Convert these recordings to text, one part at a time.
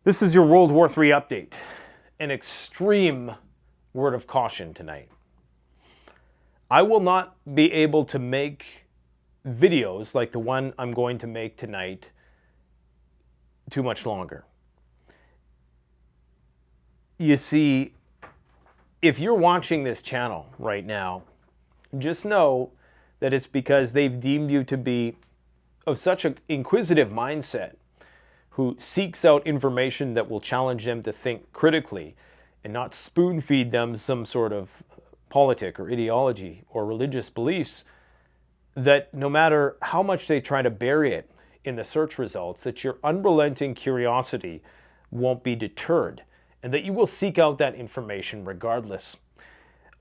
This is your World War III update. An extreme word of caution tonight. I will not be able to make videos like the one I'm going to make tonight too much longer. You see, if you're watching this channel right now, just know that it's because they've deemed you to be of such an inquisitive mindset who seeks out information that will challenge them to think critically and not spoon feed them some sort of politic or ideology or religious beliefs, that no matter how much they try to bury it in the search results, that your unrelenting curiosity won't be deterred and that you will seek out that information regardless.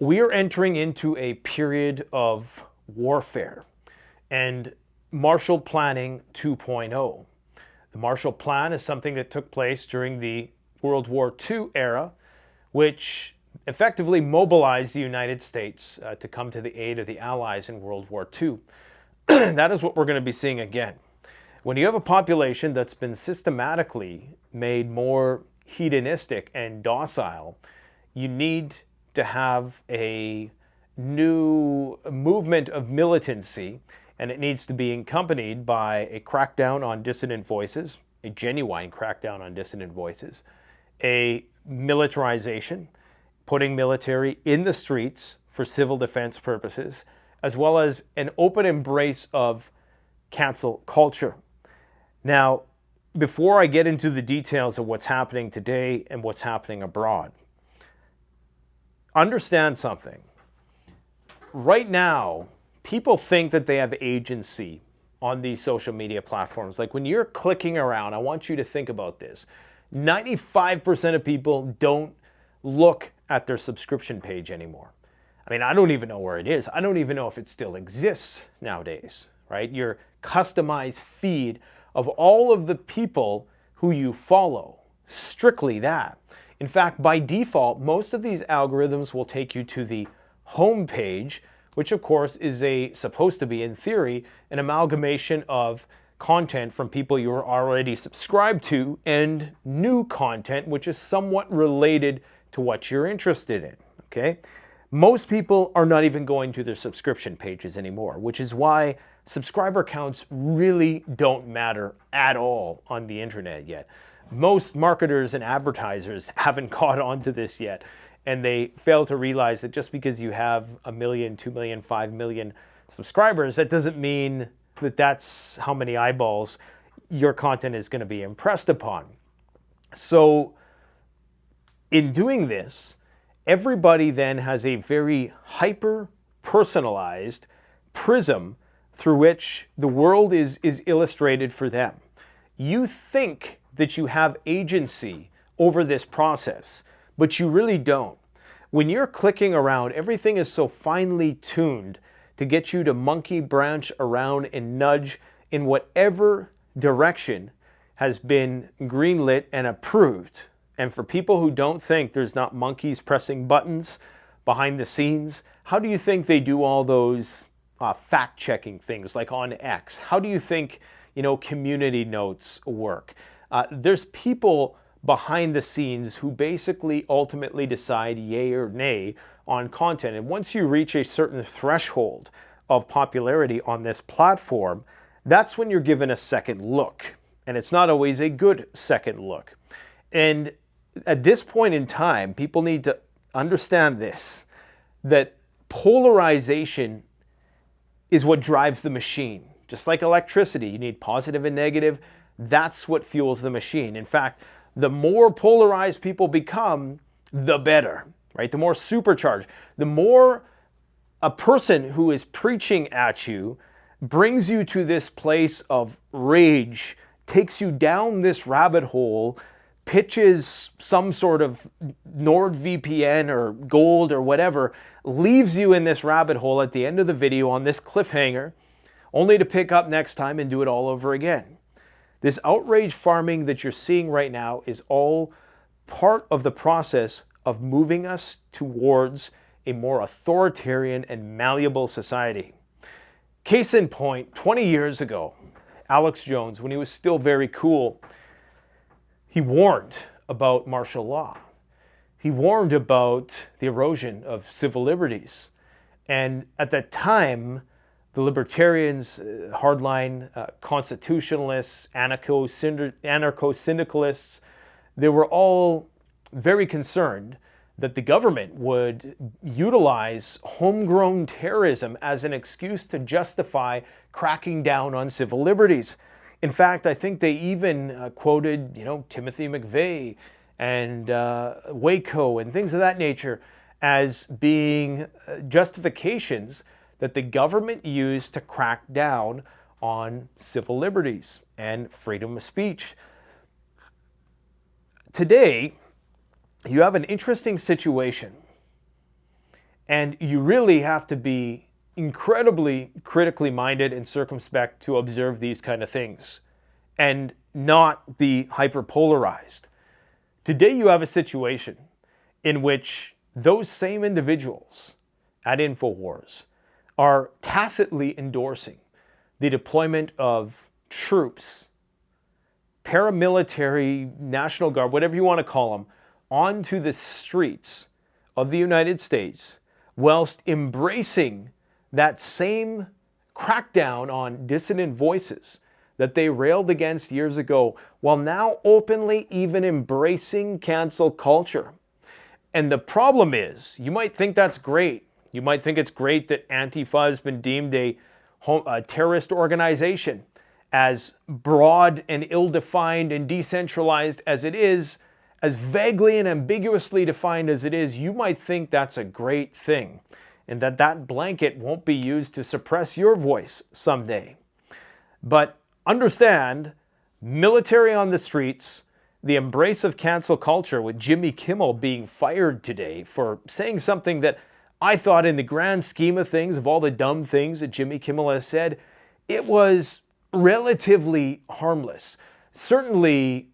We are entering into a period of warfare and Marshall Planning 2.0. The Marshall Plan is something that took place during the World War II era, which effectively mobilized the United States to come to the aid of the Allies in World War II. That is what we're going to be seeing again. When you have a population that's been systematically made more hedonistic and docile, you need to have a new movement of militancy, and it needs to be accompanied by a crackdown on dissident voices, a genuine crackdown on dissident voices, a militarization, putting military in the streets for civil defense purposes, as well as an open embrace of cancel culture. Now, before I get into the details of what's happening today and what's happening abroad, understand something. Right now, people think that they have agency on these social media platforms. Like when you're clicking around, I want you to think about this. 95% of people don't look at their subscription page anymore. I mean, I don't even know where it is. I don't even know if it still exists nowadays, right? Your customized feed of all of the people who you follow. Strictly that. In fact, by default, most of these algorithms will take you to the home page, which of course is supposed to be, in theory, an amalgamation of content from people you are already subscribed to and new content which is somewhat related to what you're interested in, okay? Most people are not even going to their subscription pages anymore, which is why subscriber counts really don't matter at all on the internet yet. Most marketers and advertisers haven't caught on to this yet, and they fail to realize that just because you have 1 million, 2 million, 5 million subscribers, that doesn't mean that that's how many eyeballs your content is going to be impressed upon. So in doing this, everybody then has a very hyper-personalized prism through which the world is illustrated for them. You think that you have agency over this process, but you really don't. When you're clicking around, everything is so finely tuned to get you to monkey branch around and nudge in whatever direction has been greenlit and approved. And for people who don't think there's not monkeys pressing buttons behind the scenes, how do you think they do all those fact-checking things like on X? How do you think, community notes work? There's people behind the scenes who basically ultimately decide yay or nay on content. And once you reach a certain threshold of popularity on this platform, that's when you're given a second look. And it's not always a good second look. And at this point in time, people need to understand this, that polarization is what drives the machine. Just like electricity, you need positive and negative. That's what fuels the machine. In fact, the more polarized people become, the better, right? The more supercharged. The more a person who is preaching at you brings you to this place of rage, takes you down this rabbit hole, pitches some sort of NordVPN or gold or whatever, leaves you in this rabbit hole at the end of the video on this cliffhanger, only to pick up next time and do it all over again. This outrage farming that you're seeing right now is all part of the process of moving us towards a more authoritarian and malleable society. Case in point, 20 years ago, Alex Jones, when he was still very cool, He warned about martial law. He warned about the erosion of civil liberties. And at that time, the libertarians, hardline constitutionalists, anarcho-syndicalists, they were all very concerned that the government would utilize homegrown terrorism as an excuse to justify cracking down on civil liberties. In fact, I think they even quoted, Timothy McVeigh and Waco and things of that nature as being justifications that the government used to crack down on civil liberties and freedom of speech. Today, you have an interesting situation, and you really have to be incredibly critically minded and circumspect to observe these kind of things and not be hyperpolarized. Today, you have a situation in which those same individuals at InfoWars are tacitly endorsing the deployment of troops, paramilitary, National Guard, whatever you want to call them, onto the streets of the United States, whilst embracing that same crackdown on dissident voices that they railed against years ago, while now openly even embracing cancel culture. And the problem is, you might think that's great. You might think it's great that Antifa has been deemed a terrorist organization. As broad and ill-defined and decentralized as it is, as vaguely and ambiguously defined as it is, you might think that's a great thing, and that blanket won't be used to suppress your voice someday. But understand, military on the streets, the embrace of cancel culture, with Jimmy Kimmel being fired today for saying something that I thought, in the grand scheme of things, of all the dumb things that Jimmy Kimmel has said, it was relatively harmless. Certainly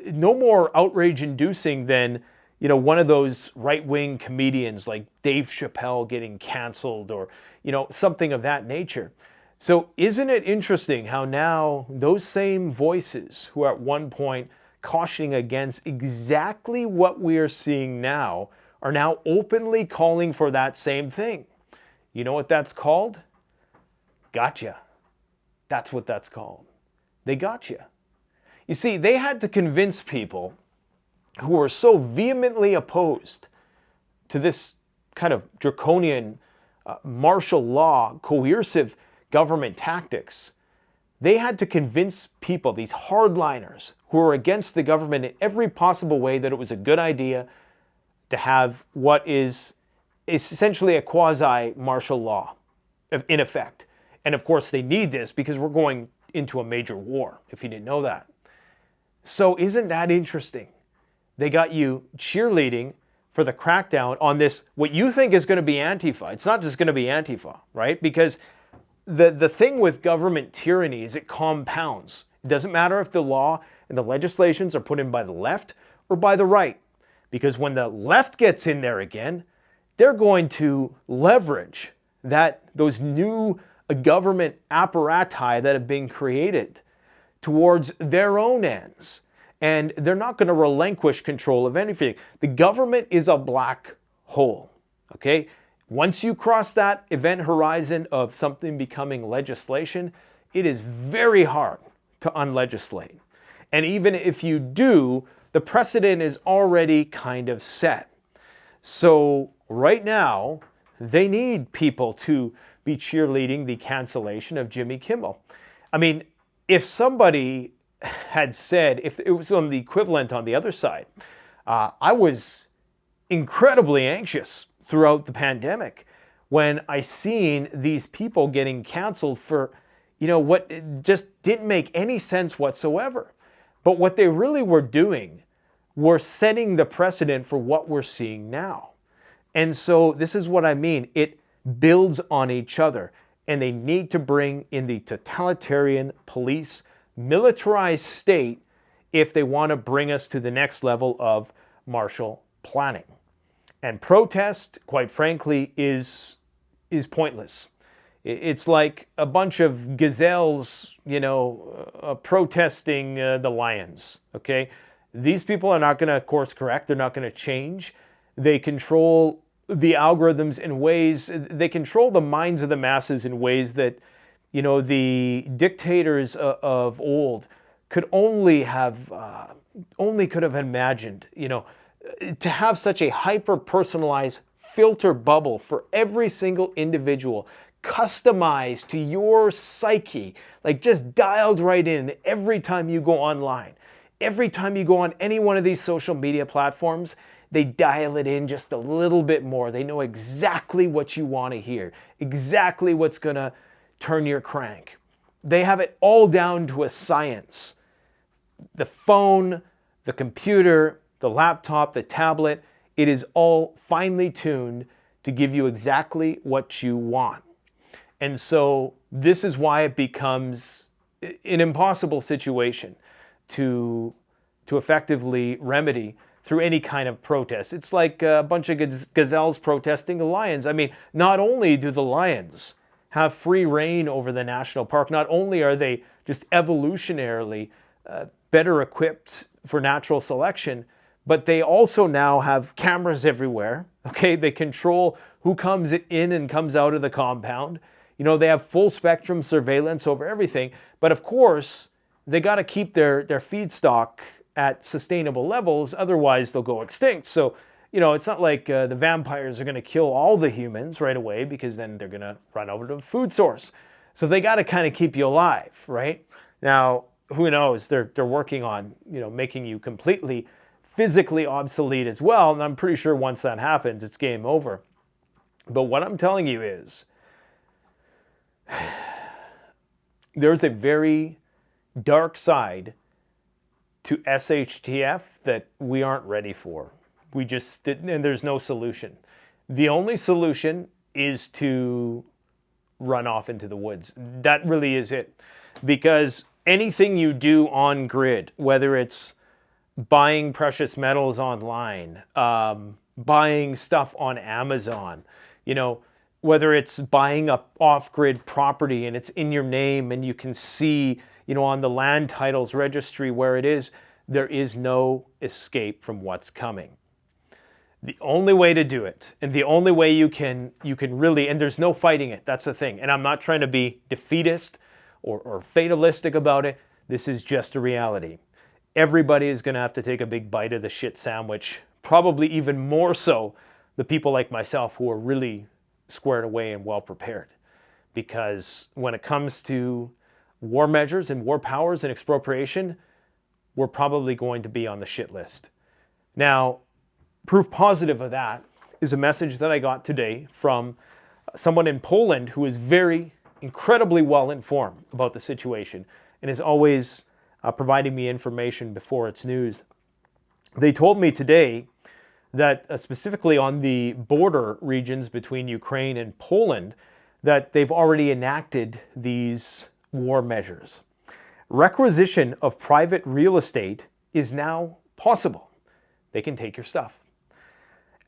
no more outrage-inducing than, one of those right-wing comedians like Dave Chappelle getting canceled, or, something of that nature. So isn't it interesting how now those same voices who are at one point cautioning against exactly what we are seeing now are now openly calling for that same thing? You know what that's called? Gotcha. That's what that's called. They gotcha. You see, they had to convince people who were so vehemently opposed to this kind of draconian martial law, coercive government tactics. They had to convince people, these hardliners who were against the government in every possible way, that it was a good idea to have what is essentially a quasi-martial law in effect. And of course they need this because we're going into a major war, if you didn't know that. So isn't that interesting? They got you cheerleading for the crackdown on this, what you think is going to be Antifa. It's not just going to be Antifa, right? Because the thing with government tyranny is it compounds. It doesn't matter if the law and the legislations are put in by the left or by the right. Because when the left gets in there again, they're going to leverage those new government apparati that have been created towards their own ends. And they're not going to relinquish control of anything. The government is a black hole, okay? Once you cross that event horizon of something becoming legislation, it is very hard to unlegislate. And even if you do, the precedent is already kind of set. So right now, they need people to be cheerleading the cancellation of Jimmy Kimmel. I mean, if somebody had said, if it was on the equivalent on the other side, I was incredibly anxious throughout the pandemic when I seen these people getting canceled for, what just didn't make any sense whatsoever. But what they really were doing were setting the precedent for what we're seeing now. And so this is what I mean. It builds on each other, and they need to bring in the totalitarian police militarized state if they want to bring us to the next level of martial planning. And protest, quite frankly, is pointless. It's like a bunch of gazelles, protesting the lions, okay? These people are not going to course correct. They're not going to change. They control the algorithms in ways, they control the minds of the masses in ways that, the dictators of old could only could have imagined, to have such a hyper-personalized filter bubble for every single individual, customized to your psyche, like just dialed right in every time you go online. Every time you go on any one of these social media platforms, they dial it in just a little bit more. They know exactly what you want to hear, exactly what's going to turn your crank. They have it all down to a science. The phone, the computer, the laptop, the tablet, it is all finely tuned to give you exactly what you want. And so this is why it becomes an impossible situation to effectively remedy through any kind of protest. It's like a bunch of gazelles protesting the lions. I mean, not only do the lions have free reign over the national park, not only are they just evolutionarily better equipped for natural selection, but they also now have cameras everywhere. Okay, they control who comes in and comes out of the compound. They have full spectrum surveillance over everything. But of course, they got to keep their feedstock at sustainable levels, otherwise they'll go extinct. So, it's not like the vampires are going to kill all the humans right away, because then they're going to run over to the food source. So they got to kind of keep you alive, right? Now, who knows? They're working on, making you completely physically obsolete as well. And I'm pretty sure once that happens, it's game over. But what I'm telling you is, there's a very dark side to SHTF that we aren't ready for. We just didn't, and there's no solution. The only solution is to run off into the woods. That really is it. Because anything you do on grid, whether it's buying precious metals online, buying stuff on Amazon, whether it's buying a off-grid property and it's in your name and you can see, on the land titles registry where it is, there is no escape from what's coming. The only way to do it, and the only way you can really, and there's no fighting it, that's the thing. And I'm not trying to be defeatist or fatalistic about it. This is just a reality. Everybody is going to have to take a big bite of the shit sandwich, probably even more so the people like myself who are really squared away and well prepared. Because when it comes to war measures and war powers and expropriation, we're probably going to be on the shit list. Now, proof positive of that is a message that I got today from someone in Poland who is very incredibly well informed about the situation and is always providing me information before it's news. They told me today that specifically on the border regions between Ukraine and Poland, that they've already enacted these war measures. Requisition of private real estate is now possible. They can take your stuff.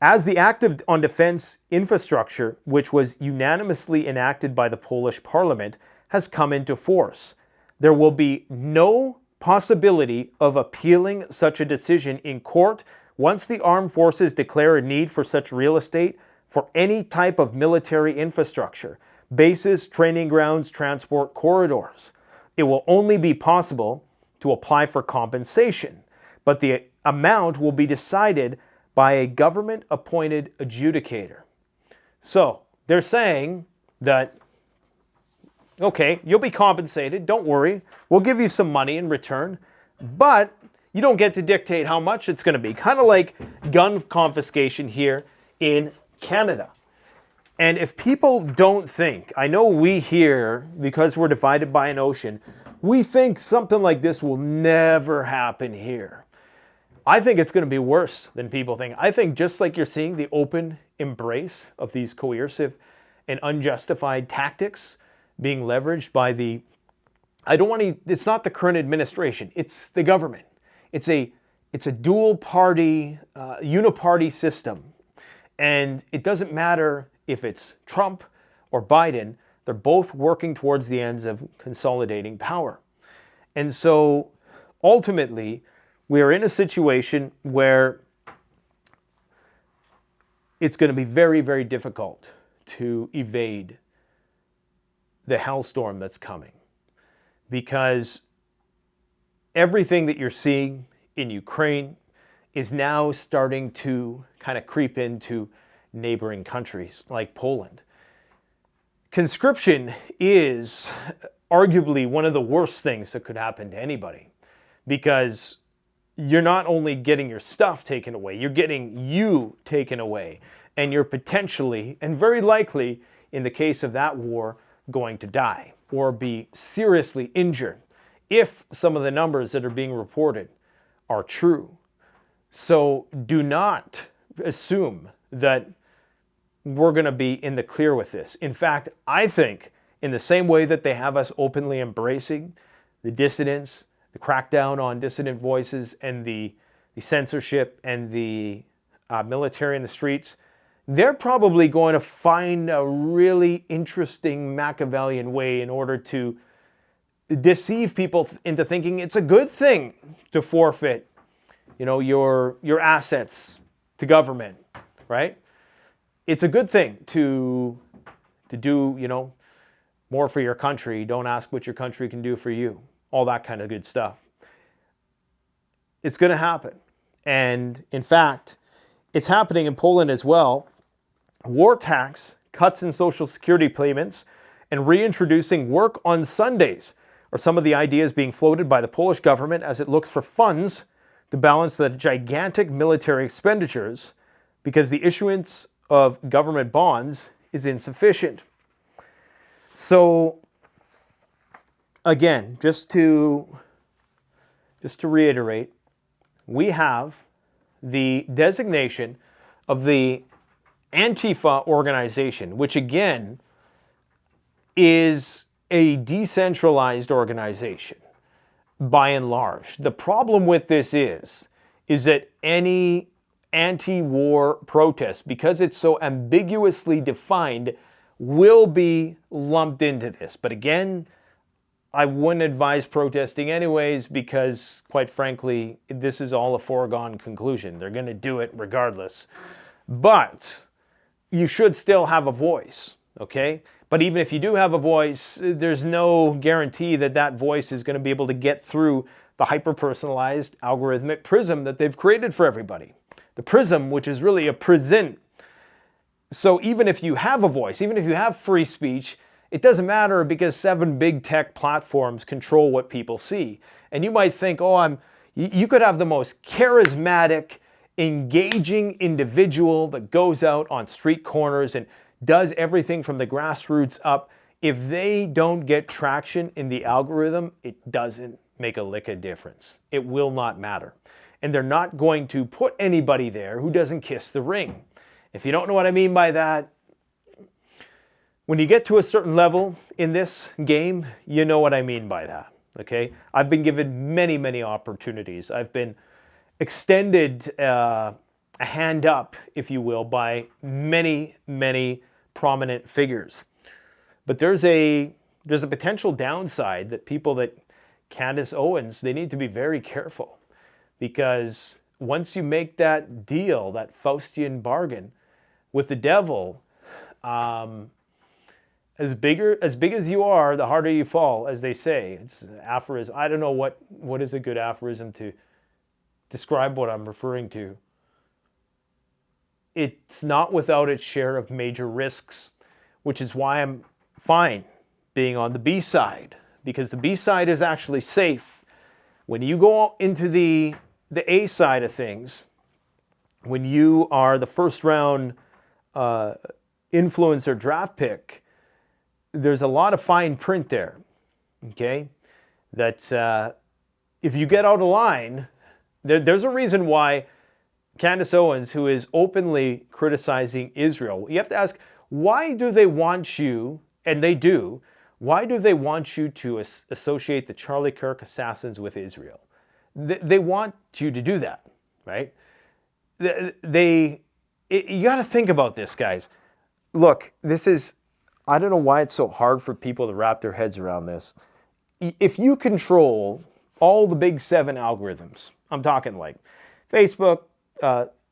As the Act on Defense Infrastructure, which was unanimously enacted by the Polish Parliament, has come into force, there will be no possibility of appealing such a decision in court once the armed forces declare a need for such real estate for any type of military infrastructure, bases, training grounds, transport corridors. It will only be possible to apply for compensation, but the amount will be decided by a government-appointed adjudicator. So they're saying that, okay, you'll be compensated, don't worry, we'll give you some money in return, but you don't get to dictate how much it's going to be. Kind of like gun confiscation here in Canada. And if people don't think, I know we here, because we're divided by an ocean, we think something like this will never happen here. I think it's going to be worse than people think. I think just like you're seeing the open embrace of these coercive and unjustified tactics being leveraged by it's not the current administration, it's the government. It's a dual party, uniparty system. And it doesn't matter if it's Trump or Biden, They're both working towards the ends of consolidating power. And so ultimately, we are in a situation where it's going to be very, very difficult to evade the hellstorm that's coming, because everything that you're seeing in Ukraine is now starting to kind of creep into neighboring countries like Poland. Conscription is arguably one of the worst things that could happen to anybody, because you're not only getting your stuff taken away, you're getting you taken away. And you're potentially, and very likely, in the case of that war, going to die or be seriously injured if some of the numbers that are being reported are true. So do not assume that we're going to be in the clear with this. In fact, I think in the same way that they have us openly embracing the dissidents, the crackdown on dissident voices, and the censorship and the military in the streets, they're probably going to find a really interesting Machiavellian way in order to deceive people into thinking it's a good thing to forfeit, your assets to government, right? It's a good thing to do, more for your country. Don't ask what your country can do for you. All that kind of good stuff. It's going to happen. And in fact, it's happening in Poland as well. War tax, cuts in social security payments, and reintroducing work on Sundays are some of the ideas being floated by the Polish government as it looks for funds to balance the gigantic military expenditures, because the issuance of government bonds is insufficient. So again, just to reiterate, we have the designation of the Antifa organization, which again is a decentralized organization by and large. The problem with this is that any anti-war protest, because it's so ambiguously defined, will be lumped into this. But again, I wouldn't advise protesting anyways, because quite frankly, this is all a foregone conclusion. They're going to do it regardless. But you should still have a voice, okay? But even if you do have a voice, there's no guarantee that that voice is going to be able to get through the hyper-personalized algorithmic prism that they've created for everybody. The prism, which is really a prison. So even if you have a voice, even if you have free speech, it doesn't matter, because 7 big tech platforms control what people see. And you might think, you could have the most charismatic, engaging individual that goes out on street corners and does everything from the grassroots up. If they don't get traction in the algorithm, it doesn't make a lick of difference. It will not matter. And they're not going to put anybody there who doesn't kiss the ring. If you don't know what I mean by that, when you get to a certain level in this game, you know what I mean by that, okay? I've been given many, many opportunities. I've been extended a hand up, if you will, by many, many prominent figures. But there's a potential downside that people that Candace Owens, they need to be very careful, because once you make that deal, that Faustian bargain with the devil, as big as you are, the harder you fall, as they say. It's an aphorism. I don't know what is a good aphorism to describe what I'm referring to. It's not without its share of major risks, which is why I'm fine being on the B side, because the B side is actually safe. When you go into the A side of things, when you are the first round influencer draft pick, there's a lot of fine print there, okay? That if you get out of line, there's a reason why Candace Owens, who is openly criticizing Israel, you have to ask, why do they want you, and they do, why do they want you to associate the Charlie Kirk assassins with Israel? They want you to do that, right? You got to think about this, guys. Look, this is I don't know why it's so hard for people to wrap their heads around this. If you control all the big 7 algorithms, I'm talking like Facebook,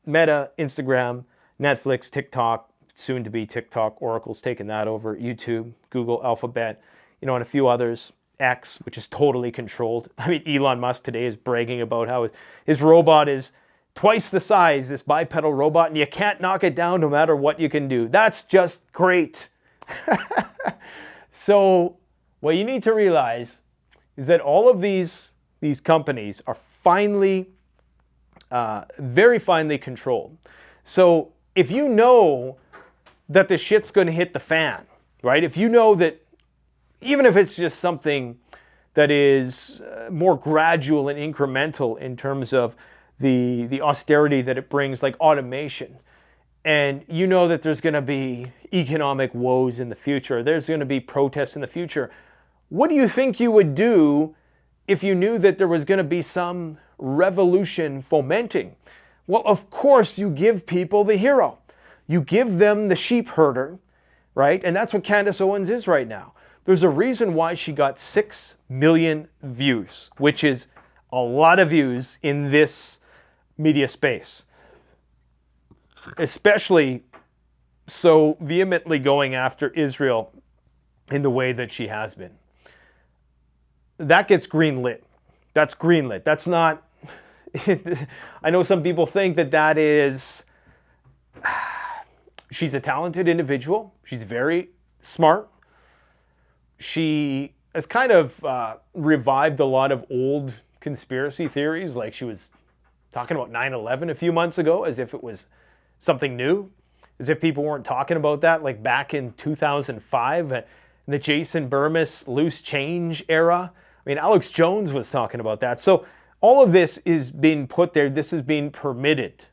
Meta, Instagram, Netflix, TikTok, soon to be TikTok, Oracle's taken that over, YouTube, Google, Alphabet, and a few others, X, which is totally controlled. I mean, Elon Musk today is bragging about how his robot is twice the size, this bipedal robot, and you can't knock it down no matter what you can do. That's just great. So what you need to realize is that all of these companies are finely, very finely controlled. So if you know that the shit's going to hit the fan, right? If you know that, even if it's just something that is more gradual and incremental in terms of the austerity that it brings, like automation, and you know that there's going to be economic woes in the future, there's going to be protests in the future, what do you think you would do if you knew that there was going to be some revolution fomenting? Well, of course, you give people the hero. You give them the sheep herder, right? And that's what Candace Owens is right now. There's a reason why she got 6 million views, which is a lot of views in this media space, especially so vehemently going after Israel in the way that she has been. That gets greenlit. That's greenlit. That's not... I know some people think that is... She's a talented individual. She's very smart. She has kind of revived a lot of old conspiracy theories, like she was talking about 9/11 a few months ago as if it was something new, as if people weren't talking about that like back in 2005, in the Jason Burmis loose change era. I mean, Alex Jones was talking about that. So all of this is being put there. This is being permitted.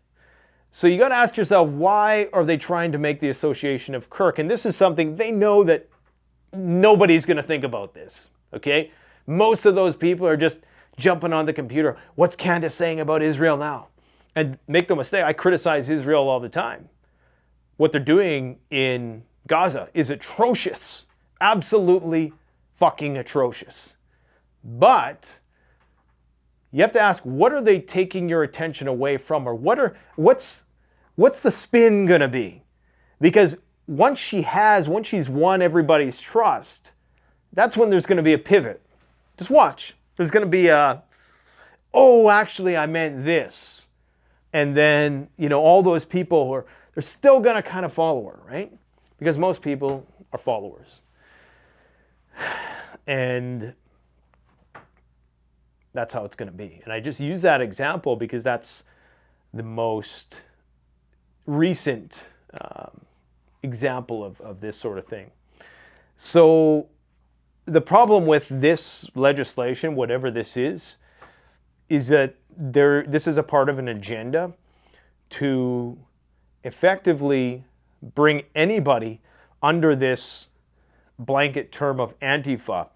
So you got to ask yourself, why are they trying to make the association of Kirk? And this is something they know that nobody's going to think about this, okay? Most of those people are just jumping on the computer. What's Candace saying about Israel now? And make no mistake, I criticize Israel all the time. What they're doing in Gaza is atrocious. Absolutely fucking atrocious. But you have to ask, what are they taking your attention away from? Or what's the spin going to be? Because once she's won everybody's trust, that's when there's going to be a pivot. Just watch. There's going to be oh, actually, I meant this. And then, all those people they're still going to kind of follow her, right? Because most people are followers. And that's how it's going to be. And I just use that example because that's the most recent example of this sort of thing. So the problem with this legislation, whatever this is that this is a part of an agenda to effectively bring anybody under this blanket term of Antifa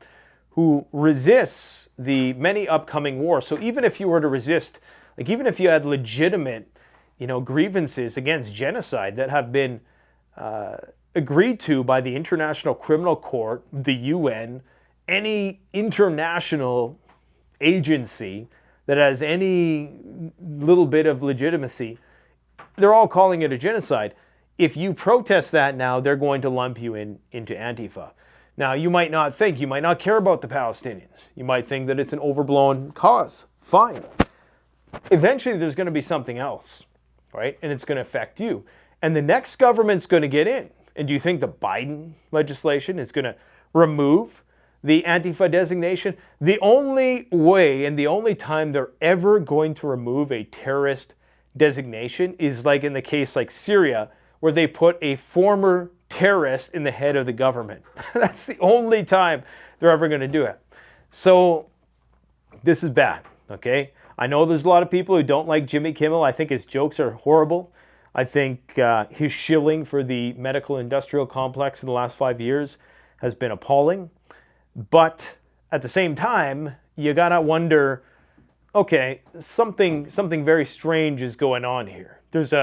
who resists the many upcoming wars. So even if you were to resist, like even if you had legitimate, grievances against genocide that have been agreed to by the International Criminal Court, the UN, any international agency that has any little bit of legitimacy, they're all calling it a genocide. If you protest that now, they're going to lump you into Antifa. Now, you might not care about the Palestinians. You might think that it's an overblown cause. Fine. Eventually, there's going to be something else, right? And it's going to affect you. And the next government's going to get in. And do you think the Biden legislation is going to remove the Antifa designation? The only way and the only time they're ever going to remove a terrorist designation is like in the case like Syria, where they put a former terrorist in the head of the government. That's the only time they're ever going to do it. So this is bad, okay? I know there's a lot of people who don't like Jimmy Kimmel. I think his jokes are horrible. I think his shilling for the medical industrial complex in the last 5 years has been appalling. But at the same time, you gotta wonder, okay, something very strange is going on here. There's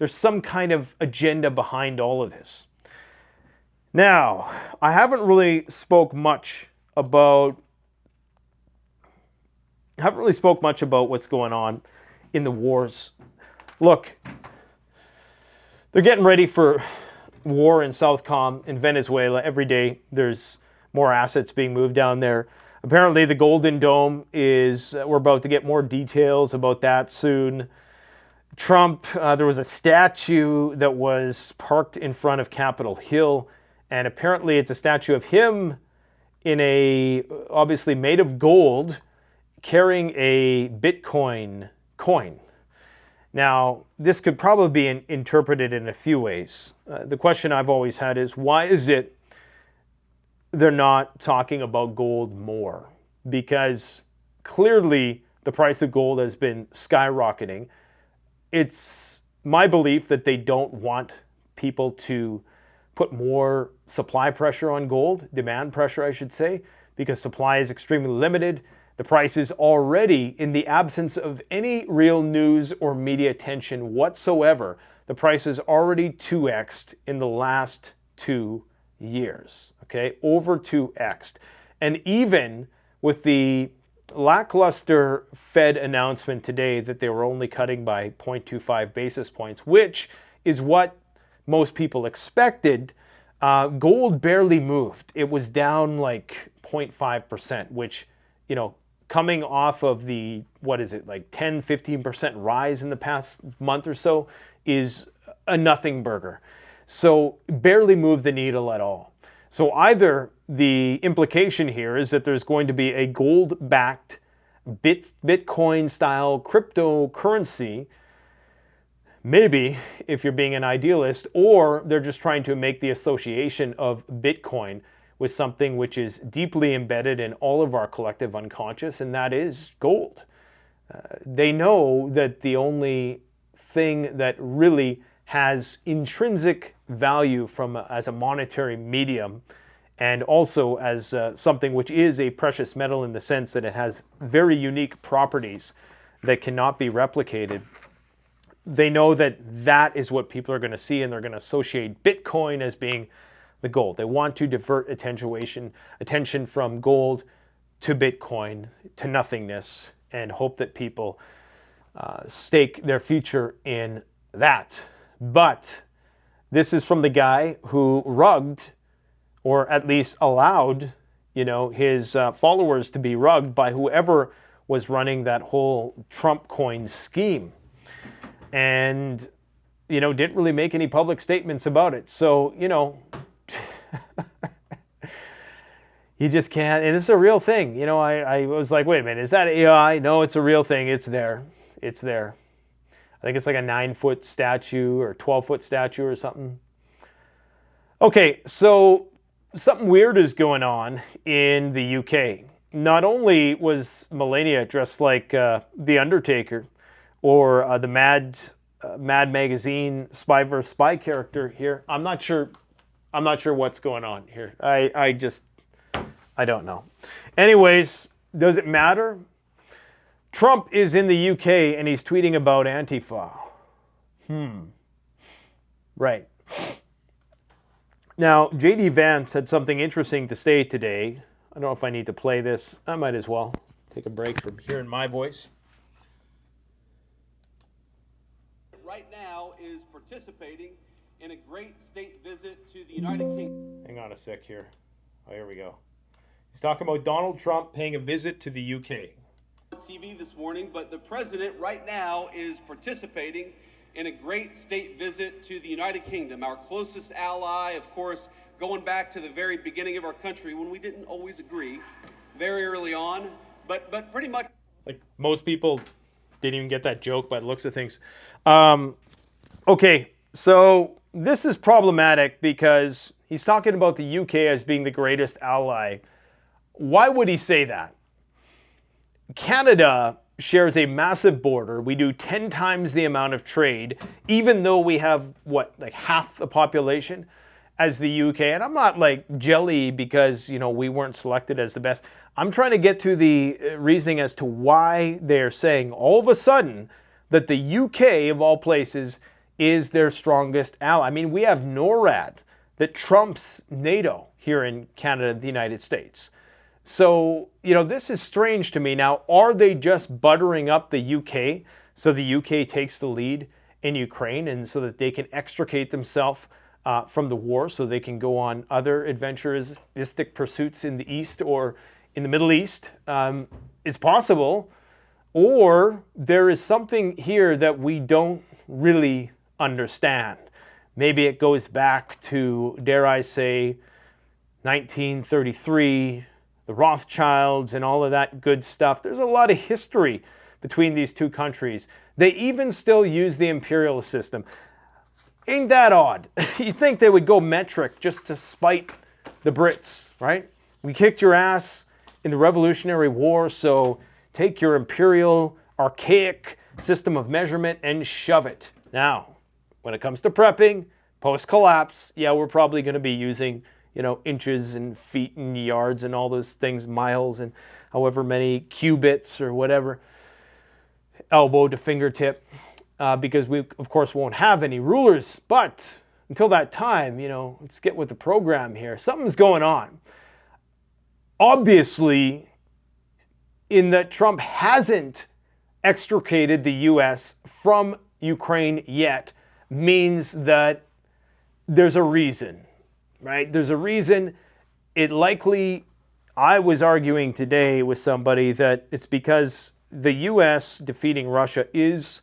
some kind of agenda behind all of this. Now, I haven't really spoke much about what's going on in the wars. Look, they're getting ready for war in Southcom in Venezuela. Every day there's more assets being moved down there. Apparently the Golden Dome is, we're about to get more details about that soon. Trump, there was a statue that was parked in front of Capitol Hill, and apparently it's a statue of him in a, obviously made of gold, carrying a Bitcoin coin. Now, this could probably be interpreted in a few ways. The question I've always had is, why is it they're not talking about gold more? Because clearly the price of gold has been skyrocketing. It's my belief that they don't want people to put more supply pressure on gold, demand pressure, I should say, because supply is extremely limited. The price is already, in the absence of any real news or media attention whatsoever, the price is already 2x'd in the last 2 years, okay? Over 2x'd. And even with the lackluster Fed announcement today that they were only cutting by 0.25 basis points, which is what most people expected, gold barely moved. It was down like 0.5%, which, you know, coming off of the, what is it, like 10, 15% rise in the past month or so is a nothing burger. So barely moved the needle at all. So either the implication here is that there's going to be a gold-backed Bitcoin-style cryptocurrency, maybe if you're being an idealist, or they're just trying to make the association of Bitcoin with something which is deeply embedded in all of our collective unconscious, and that is gold. They know that the only thing that really has intrinsic value as a monetary medium, and also as something which is a precious metal in the sense that it has very unique properties that cannot be replicated. They know that that is what people are going to see, and they're going to associate Bitcoin as being the gold. They want to divert attention from gold to Bitcoin, to nothingness, and hope that people stake their future in that. But this is from the guy who rugged, or at least allowed, you know, his followers to be rugged by whoever was running that whole Trump coin scheme. And, you know, didn't really make any public statements about it. So, you know, you just can't, and it's a real thing. You know, I was like, wait a minute, is that AI? No, it's a real thing. It's there. It's there. I think it's like a 9-foot statue or 12-foot statue or something. Okay, so something weird is going on in the UK. Not only was Melania dressed like The Undertaker or the Mad Magazine Spy vs. Spy character here, I'm not sure what's going on here. I don't know. Anyways, does it matter? Trump is in the UK and he's tweeting about Antifa. Right. Now, J.D. Vance had something interesting to say today. I don't know if I need to play this. I might as well take a break from hearing my voice. Right now is participating in a great state visit to the United Kingdom. Hang on a sec here. Oh, here we go. He's talking about Donald Trump paying a visit to the UK. TV this morning, but the president right now is participating in a great state visit to the United Kingdom, our closest ally, of course, going back to the very beginning of our country when we didn't always agree very early on, but pretty much. Like most people didn't even get that joke by the looks of things. Okay, so this is problematic because he's talking about the UK as being the greatest ally. Why would he say that? Canada shares a massive border. We do 10 times the amount of trade, even though we have, what, like half the population as the UK. And I'm not like jelly because, you know, we weren't selected as the best. I'm trying to get to the reasoning as to why they're saying all of a sudden that the UK, of all places, is their strongest ally. I mean, we have NORAD. that trumps NATO here in Canada, the United States. So, this is strange to me. Now, are they just buttering up the UK so the UK takes the lead in Ukraine and so that they can extricate themselves from the war so they can go on other adventuristic pursuits in the East or in the Middle East? It's possible. Or there is something here that we don't really understand. Maybe it goes back to, dare I say, 1933, the Rothschilds and all of that good stuff. There's a lot of history between these two countries. They even still use the imperial system. Ain't that odd? You'd think they would go metric just to spite the Brits, right? We kicked your ass in the Revolutionary War, so take your imperial, archaic system of measurement and shove it. Now, when it comes to prepping, post-collapse, yeah, we're probably going to be using, inches and feet and yards and all those things, miles and however many cubits or whatever, elbow to fingertip, because we, of course, won't have any rulers. But until that time, let's get with the program here. Something's going on. Obviously, in that Trump hasn't extricated the U.S. from Ukraine yet, means that there's a reason, right? There's a reason. It likely, I was arguing today with somebody that it's because the U.S. defeating Russia is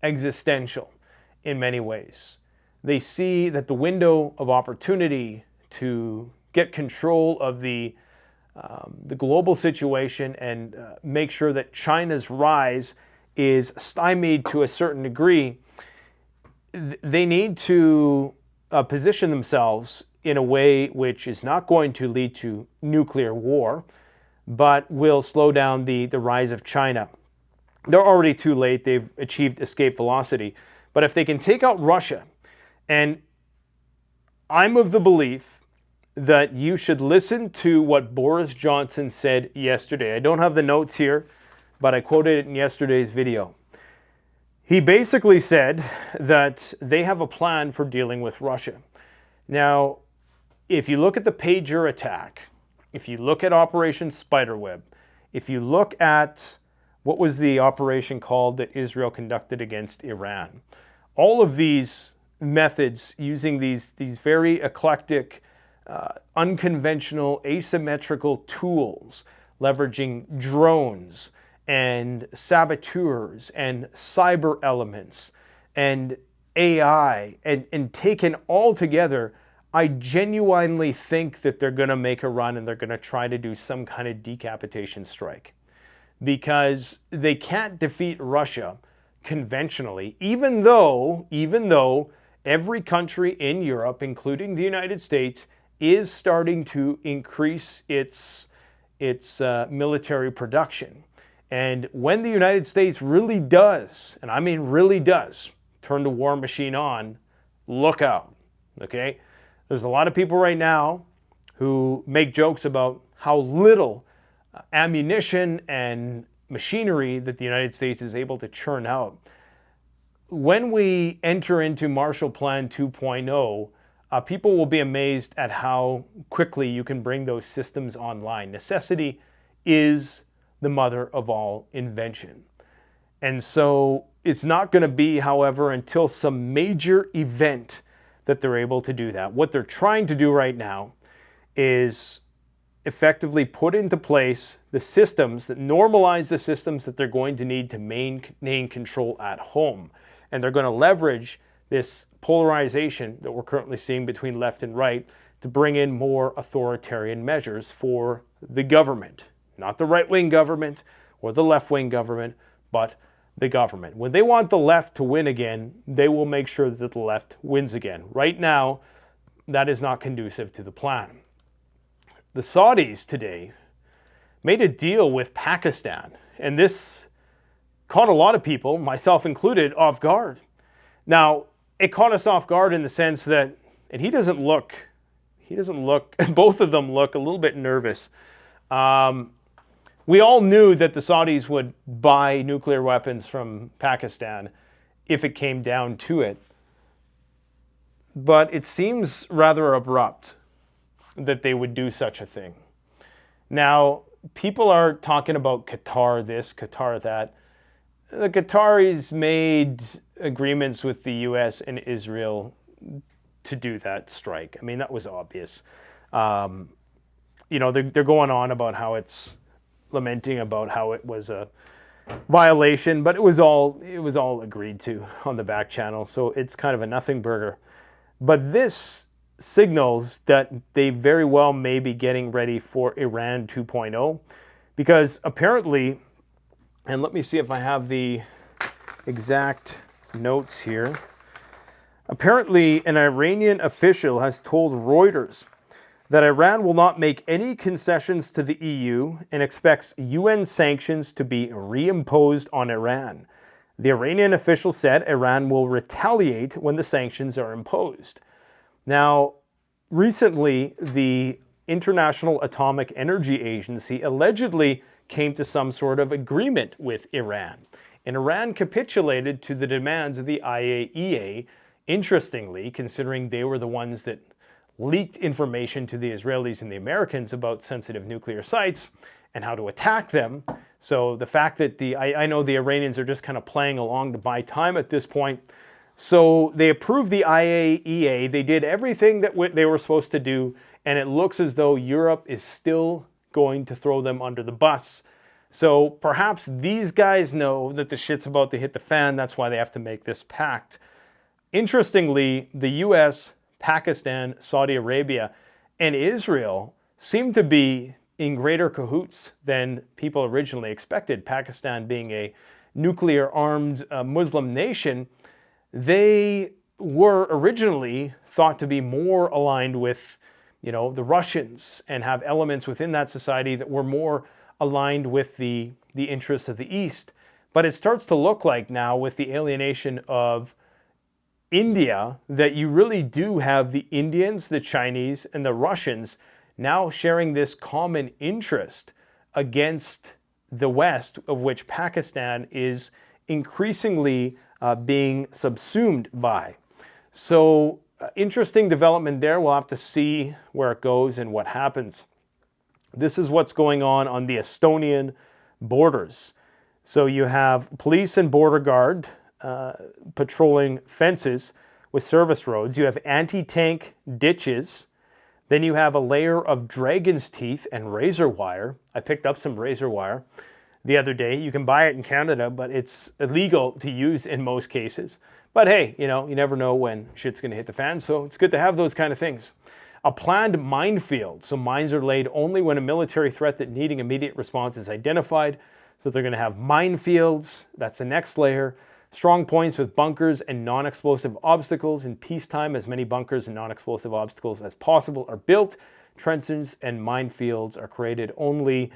existential in many ways. They see that the window of opportunity to get control of the global situation and make sure that China's rise is stymied to a certain degree, they need to position themselves in a way which is not going to lead to nuclear war, but will slow down the rise of China. They're already too late. They've achieved escape velocity. But if they can take out Russia, and I'm of the belief that you should listen to what Boris Johnson said yesterday. I don't have the notes here, but I quoted it in yesterday's video. He basically said that they have a plan for dealing with Russia. Now, if you look at the pager attack, if you look at Operation Spiderweb, if you look at what was the operation called that Israel conducted against Iran, all of these methods using these very eclectic, unconventional, asymmetrical tools, leveraging drones and saboteurs and cyber elements and AI, and taken all together, I genuinely think that they're going to make a run and they're going to try to do some kind of decapitation strike. Because they can't defeat Russia conventionally, even though every country in Europe, including the United States, is starting to increase its military production. And when the United States really does, and I mean really does, turn the war machine on, look out, okay? There's a lot of people right now who make jokes about how little ammunition and machinery that the United States is able to churn out. When we enter into Marshall Plan 2.0, people will be amazed at how quickly you can bring those systems online. Necessity is the mother of all invention. And so it's not going to be, however, until some major event that they're able to do that. What they're trying to do right now is effectively put into place the systems that normalize the systems that they're going to need to maintain control at home. And they're going to leverage this polarization that we're currently seeing between left and right to bring in more authoritarian measures for the government. Not the right-wing government or the left-wing government, but the government. When they want the left to win again, they will make sure that the left wins again. Right now, that is not conducive to the plan. The Saudis today made a deal with Pakistan, and this caught a lot of people, myself included, off guard. Now, it caught us off guard in the sense that, and he doesn't look, both of them look a little bit nervous. We all knew that the Saudis would buy nuclear weapons from Pakistan if it came down to it. but it seems rather abrupt that they would do such a thing. Now, people are talking about Qatar this, Qatar that. The Qataris made agreements with the US and Israel to do that strike. I mean, that was obvious. They're going on about how it's lamenting about how it was a violation, but it was all agreed to on the back channel. So it's kind of a nothing burger. But this signals that they very well may be getting ready for Iran 2.0, because apparently, and let me see if I have the exact notes here. Apparently, an Iranian official has told Reuters that Iran will not make any concessions to the EU and expects UN sanctions to be reimposed on Iran. The Iranian official said Iran will retaliate when the sanctions are imposed. Now, recently, the International Atomic Energy Agency allegedly came to some sort of agreement with Iran, and Iran capitulated to the demands of the IAEA, interestingly, considering they were the ones that leaked information to the Israelis and the Americans about sensitive nuclear sites and how to attack them. So the fact that I know the Iranians are just kind of playing along to buy time at this point. So they approved the IAEA. They did everything that they were supposed to do, and it looks as though Europe is still going to throw them under the bus. So perhaps these guys know that the shit's about to hit the fan. That's why they have to make this pact. Interestingly, the US, Pakistan, Saudi Arabia, and Israel seem to be in greater cahoots than people originally expected. Pakistan being a nuclear-armed Muslim nation, they were originally thought to be more aligned with, the Russians and have elements within that society that were more aligned with the interests of the East. But it starts to look like now, with the alienation of India, that you really do have the Indians, the Chinese, and the Russians now sharing this common interest against the West, of which Pakistan is increasingly being subsumed by. So interesting development there. We'll have to see where it goes and what happens. This is what's going on the Estonian borders. So you have police and border guard patrolling fences with service roads. You have anti-tank ditches. Then you have a layer of dragon's teeth and razor wire. I picked up some razor wire the other day. You can buy it in Canada, but it's illegal to use in most cases. But hey, you never know when shit's going to hit the fan, so it's good to have those kind of things. A planned minefield. So mines are laid only when a military threat that needing immediate response is identified. So they're going to have minefields. That's the next layer. Strong points with bunkers and non-explosive obstacles. In peacetime, as many bunkers and non-explosive obstacles as possible are built. Trenches and minefields are created only.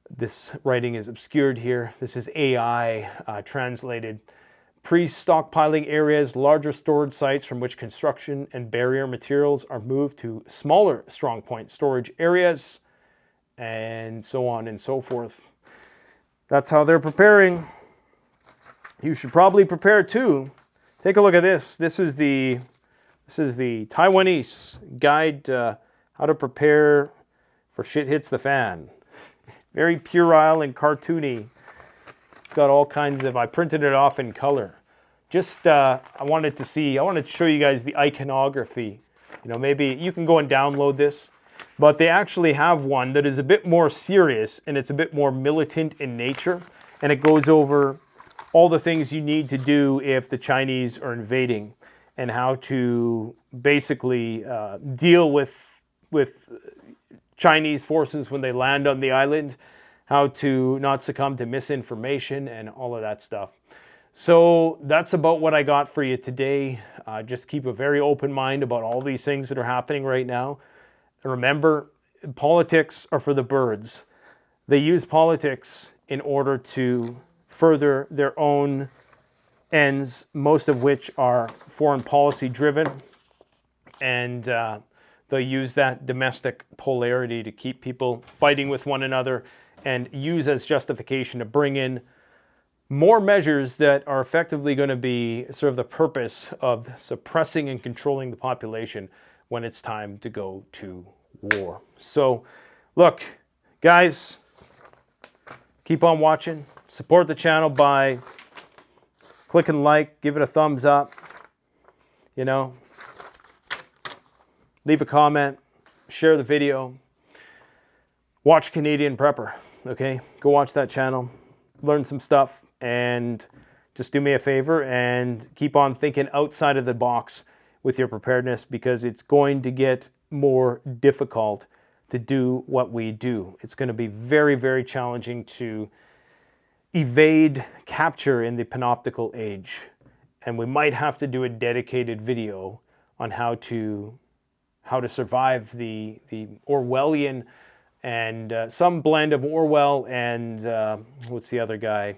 This writing is obscured here. This is AI translated. Pre-stockpiling areas, larger storage sites from which construction and barrier materials are moved to smaller strong point storage areas, and so on and so forth. That's how they're preparing. You should probably prepare too. Take a look at this. This is the Taiwanese guide how to prepare for shit hits the fan. Very puerile and cartoony. It's got all kinds of, I printed it off in color. Just, I wanted to show you guys the iconography. Maybe you can go and download this, but they actually have one that is a bit more serious and it's a bit more militant in nature. And it goes over all the things you need to do if the Chinese are invading and how to basically deal with Chinese forces when they land on the island, how to not succumb to misinformation and all of that stuff. So that's about what I got for you today. Just keep a very open mind about all these things that are happening right now. And remember, politics are for the birds. They use politics in order to further their own ends, most of which are foreign policy driven. And they'll use that domestic polarity to keep people fighting with one another and use as justification to bring in more measures that are effectively going to be serve the purpose of suppressing and controlling the population when it's time to go to war. So, look, guys, keep on watching. Support the channel by clicking like, give it a thumbs up, you know, leave a comment, share the video, watch Canadian Prepper, okay? Go watch that channel, learn some stuff, and just do me a favor and keep on thinking outside of the box with your preparedness, because it's going to get more difficult to do what we do. It's going to be very, very challenging to evade capture in the panoptical age. And we might have to do a dedicated video on how to survive the Orwellian and some blend of Orwell and what's the other guy?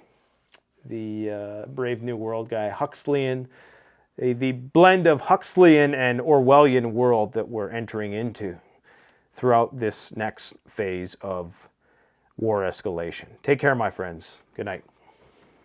The Brave New World guy, Huxleyan. The blend of Huxleyan and Orwellian world that we're entering into throughout this next phase of war escalation. Take care, my friends. Good night.